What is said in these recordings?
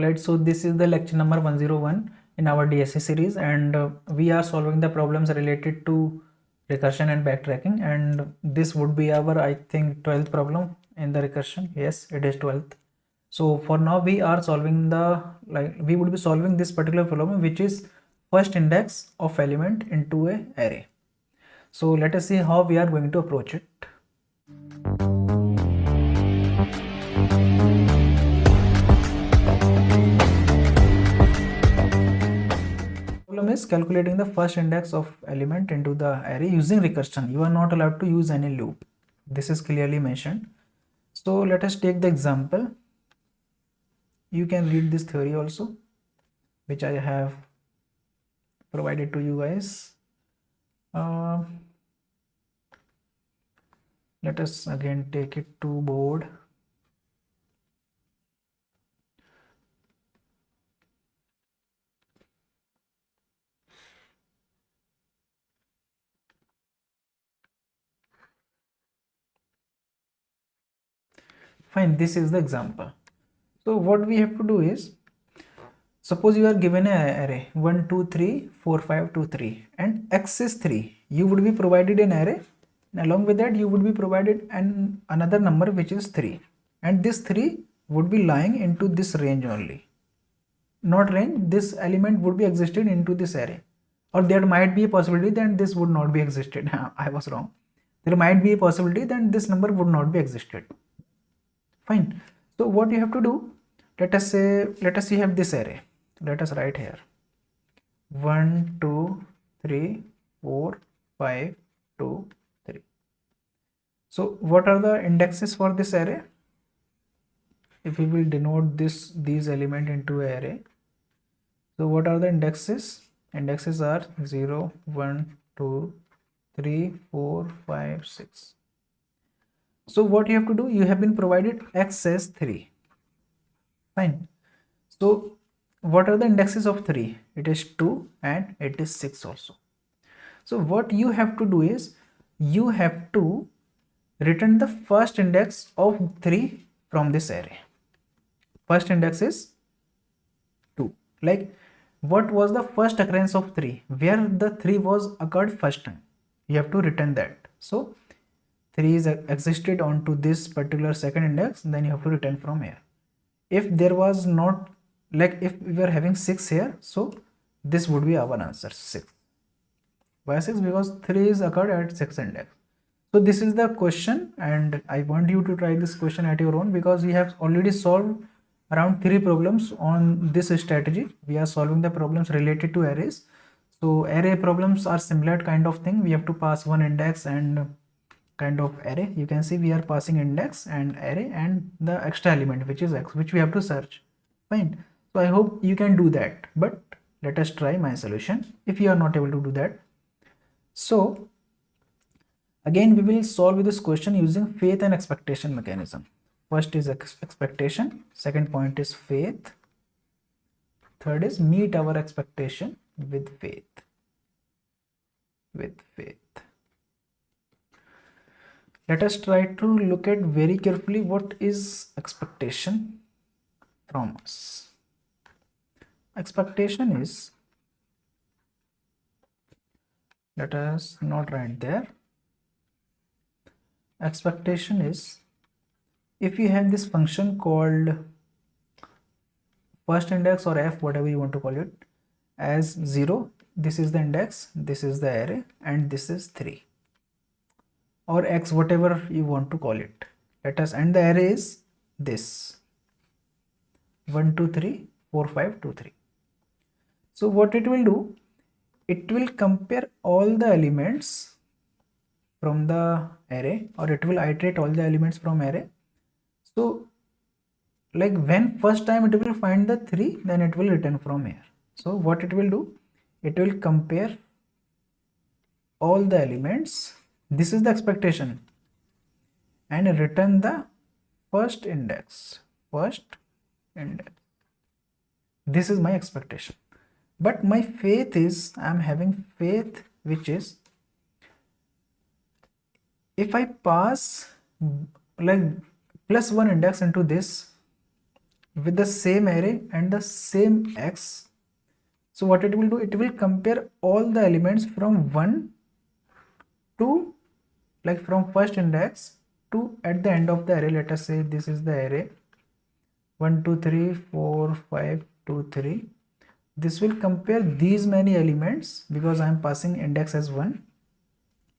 Alright, so this is the lecture number 101 in our DSC series, and we are solving the problems related to recursion and backtracking, and this would be our, I think, 12th problem in the recursion. Yes, it is 12th. So for now we are solving we would be solving this particular problem, which is first index of element into a array. So let us see how we are going to approach it. Problem is calculating the first index of element into the array using recursion. You are not allowed to use any loop. This is clearly mentioned. So let us take the example. You can read this theory also, which I have provided to you guys. Let us again take it to board. Fine, this is the example. So what we have to do is, suppose you are given an array 1 2 3 4 5 2 3 and x is 3. You would be provided an array, and along with that you would be provided another number which is 3, and this 3 would be lying into this range only. Not range, this element would be existed into this array, or there might be a possibility that this would not be existed. I was wrong. There might be a possibility that this number would not be existed. Fine. So what you have to do, let us you have this array. Let us write here 1 2 3 4 5 2 3. So what are the indexes for this array? If we will denote these element into array, so what are the indexes? Indexes are 0 1 2 3 4 5 6. So what you have to do, you have been provided x as 3. Fine. So what are the indexes of 3? It is 2 and it is 6 also. So what you have to do is, you have to return the first index of 3 from this array. First index is 2. Like, what was the first occurrence of 3? Where the 3 was occurred first time. You have to return that. So 3 is existed onto this particular second index, then you have to return from here. If there was not, like if we were having 6 here, so this would be our answer, 6. Why 6? Because 3 is occurred at 6th index. So this is the question, and I want you to try this question at your own, because we have already solved around 3 problems on this strategy. We are solving the problems related to arrays. So array problems are similar kind of thing. We have to pass one index and kind of array. You can see we are passing index and array and the extra element, which is x, which we have to search. Fine. So I hope you can do that, but let us try my solution if you are not able to do that. So again, we will solve this question using faith and expectation mechanism. First is expectation, second point is faith, third is meet our expectation with faith. Let us try to look at very carefully what is expectation from us. Expectation is, let us not write there. Expectation is, if you have this function called first index or f, whatever you want to call it, as 0, this is the index, this is the array, and this is 3, or x, whatever you want to call it. Let us, and the array is this 1 2 3 4 5 2 3. So what it will do, it will compare all the elements from the array, or it will iterate all the elements from array. So like when first time it will find the 3, then it will return from here. So what it will do, it will compare all the elements, this is the expectation, and return the first index. This is my expectation. But my faith is, I am having faith, which is, if I pass like plus 1 index into this, with the same array and the same x. So what it will do, it will compare all the elements from 1 to, like from first index to at the end of the array. Let us say this is the array 1 2 3 4 5 2 3. This will compare these many elements because I am passing index as 1,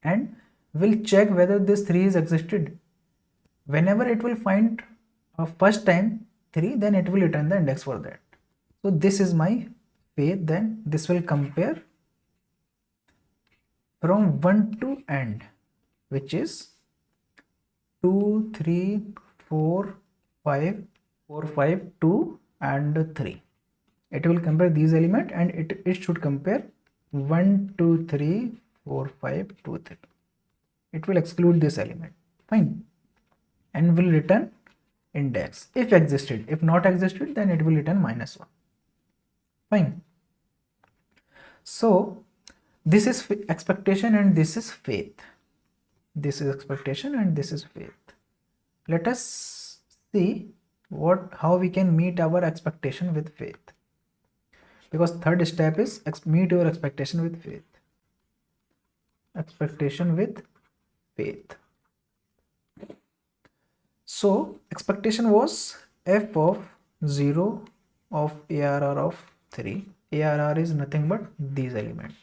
and will check whether this 3 is existed. Whenever it will find first time 3, then it will return the index for that. So this is my faith. Then this will compare from 1 to end, which is 2 3 4 5 4 5 2 and 3. It will compare these elements, and it should compare 1 2 3 4 5 2 3. It will exclude this element. Fine. And will return index if existed. If not existed, then it will return -1. Fine. So this is expectation and this is faith. This is expectation and this is faith. Let us see how we can meet our expectation with faith, because third step is meet your expectation with faith. Expectation with faith. So expectation was f of 0 of ARR of 3. ARR is nothing but these elements.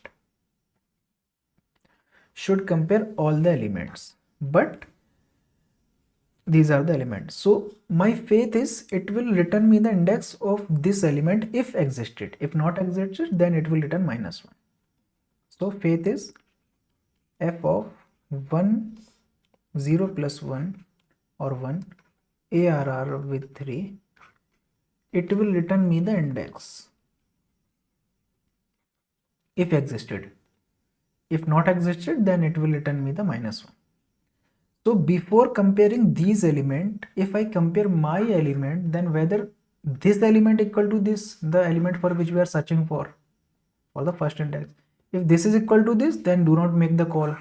Should compare all the elements, but these are the elements. So my faith is it will return me the index of this element if existed. If not existed, then it will return -1. So faith is f of 1 0 plus 1 or 1 ARR with 3. It will return me the index if existed. If not existed, then it will return me the -1. So before comparing these element, if I compare my element, then whether this element equal to this, the element for which we are searching for the first index. If this is equal to this, then do not make the call.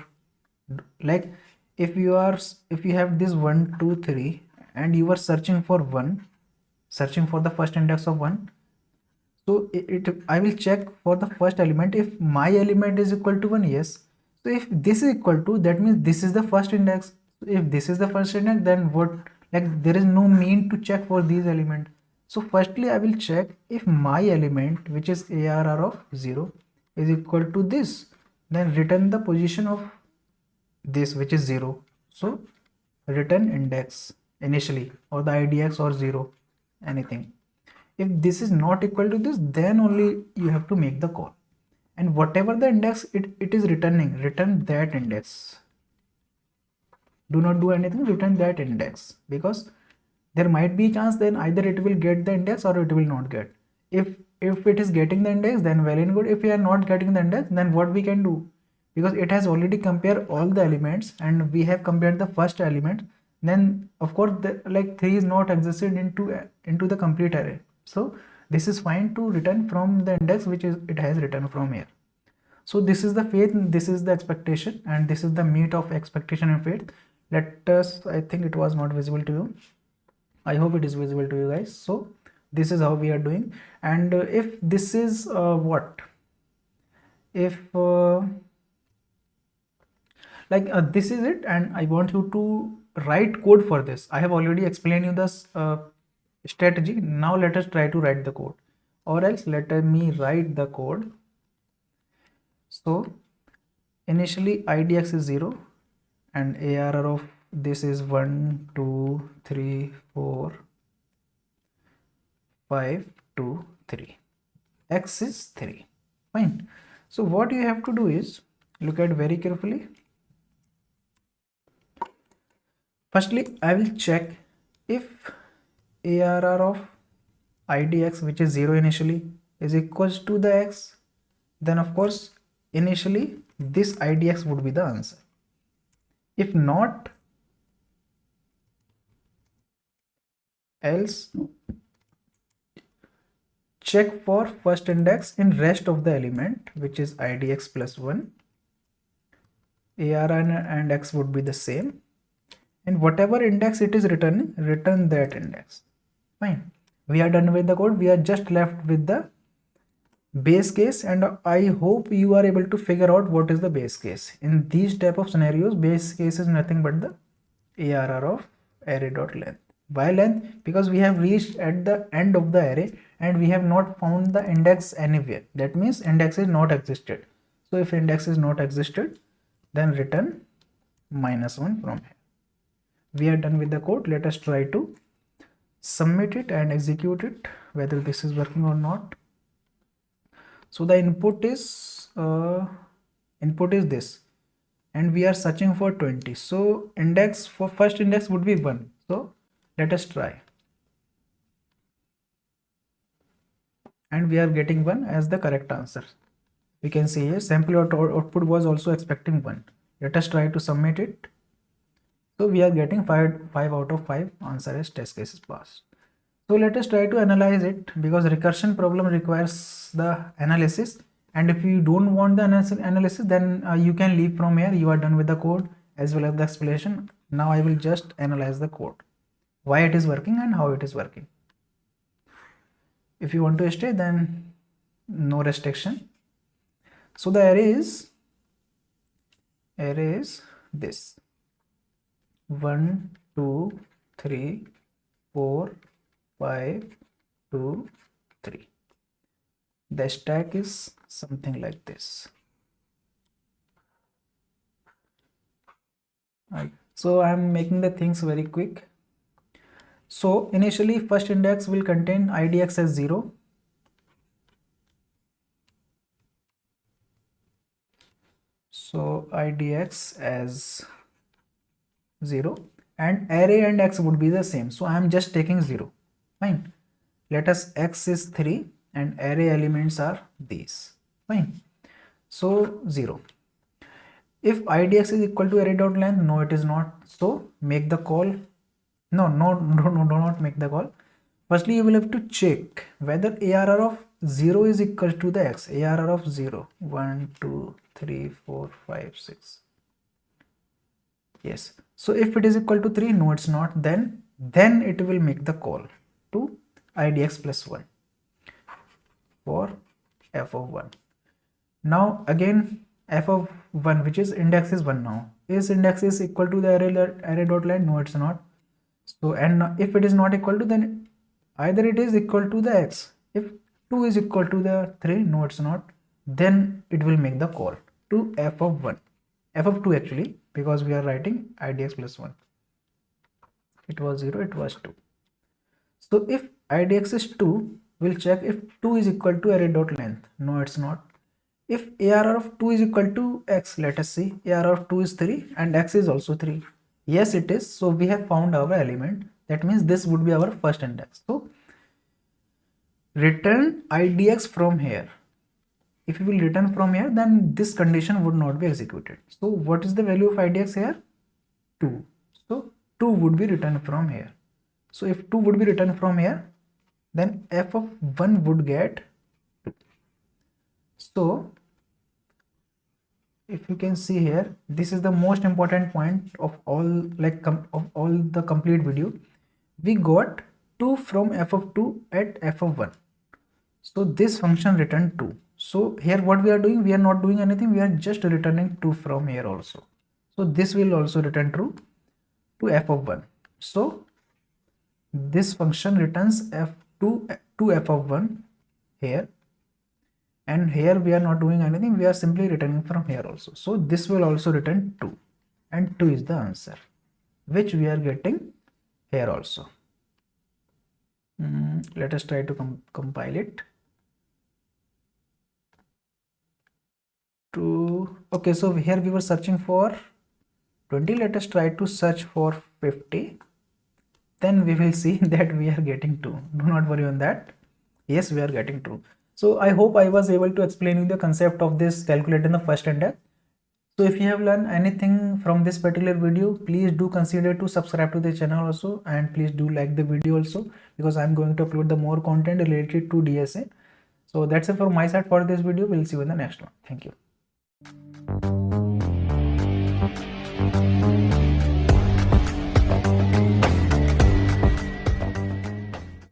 Like if you have this 1 2 3 and you are searching for the first index of 1. So I will check for the first element. If my element is equal to 1, yes. So if this is equal to, that means this is the first index. If this is the first index, then what, like there is no mean to check for these elements. So firstly I will check if my element, which is ARR of 0, is equal to this, then return the position of this, which is 0. So return index initially, or the IDX or 0, anything. If this is not equal to this, then only you have to make the call, and whatever the index it is returning, return that index. Do not do anything, return that index, because there might be a chance then either it will get the index or it will not get. If it is getting the index, then well and good. If we are not getting the index, then what we can do, because it has already compared all the elements and we have compared the first element, then of course like 3 is not existed into the complete array. So this is fine to return from the index which is it has written from here. So this is the faith, this is the expectation, and this is the meet of expectation and faith. Let us, I think it was not visible to you. I hope it is visible to you guys. So this is how we are doing. And if this is this is it, and I want you to write code for this. I have already explained you this strategy. Now let us try to write the code, or else let me write the code. So initially IDX is 0 and ARR of this is 1 2 3 4 5 2 3, X is 3. Fine. So what you have to do is look at very carefully. Firstly I will check if ARR of IDX, which is 0 initially, is equals to the X, then of course initially this IDX would be the answer. If not, else check for first index in rest of the element, which is IDX plus 1. ARR and X would be the same, and whatever index it is returning, return that index. Fine. We are done with the code. We are just left with the base case, and I hope you are able to figure out what is the base case. In these type of scenarios, base case is nothing but the ARR of array.length. Why length? Because we have reached at the end of the array and we have not found the index anywhere. That means index is not existed. So if index is not existed, then return -1 from here. We are done with the code. Let us try to submit it and execute it, whether this is working or not. So the input is this, and we are searching for 20. So index for first index would be 1. So let us try, and we are getting 1 as the correct answer. We can see here sample output was also expecting 1. Let us try to submit it. So we are getting 5 out of 5 answer as test cases passed. So let us try to analyze it, because recursion problem requires the analysis, and if you don't want the analysis, then you can leave from here. You are done with the code as well as the explanation. Now I will just analyze the code, why it is working and how it is working. If you want to stay, then no restriction. So the array is this: 1 2 3 4 5 2 3. The stack is something like this. Right. So I am making the things very quick. So initially first index will contain idx as 0. So idx as 0, and array and x would be the same. So I am just taking 0. Fine. Let us x is 3 and array elements are these. Fine. So 0. If idx is equal to array.length, no, it is not. So make the call. No, do not make the call. Firstly, you will have to check whether ARR of 0 is equal to the x. ARR of 0, 1 2 3 4 5 6. Yes. So if it is equal to 3, no, it's not. Then it will make the call to idx plus 1 for f of 1. Now again f of 1, which is index is 1 now. Is index is equal to the array.length? No, it's not. So, and if it is not equal to, then either it is equal to the x. If 2 is equal to the 3, no, it's not. Then it will make the call to f of 1. F of 2 actually, because we are writing idx plus 1. It was 0, it was 2. So if idx is 2, we'll check if 2 is equal to array.length. No, it's not. If ARR of 2 is equal to x, let us see. ARR of 2 is 3 and x is also 3. Yes, it is. So we have found our element. That means this would be our first index. So return idx from here. If you will return from here, then this condition would not be executed. So what is the value of idx here? 2. So 2 would be returned from here. So if 2 would be returned from here, then f of 1 would get 2. So if you can see here, this is the most important point of all, of all the complete video. We got 2 from f of 2 at f of 1. So this function returned 2. So here what we are doing, we are not doing anything, we are just returning 2 from here also. So this will also return true to f of 1. So this function returns f2 to f of 1 here, and here we are not doing anything, we are simply returning from here also. So this will also return 2, and 2 is the answer, which we are getting here also. Let us try to compile it. Okay, so here we were searching for 20. Let us try to search for 50. Then we will see that we are getting 2. Do not worry on that. Yes, we are getting 2. So I hope I was able to explain you the concept of this calculating the first index. So if you have learned anything from this particular video, please do consider to subscribe to the channel also, and please do like the video also, because I'm going to upload the more content related to DSA. So that's it from my side for this video. We'll see you in the next one. Thank you.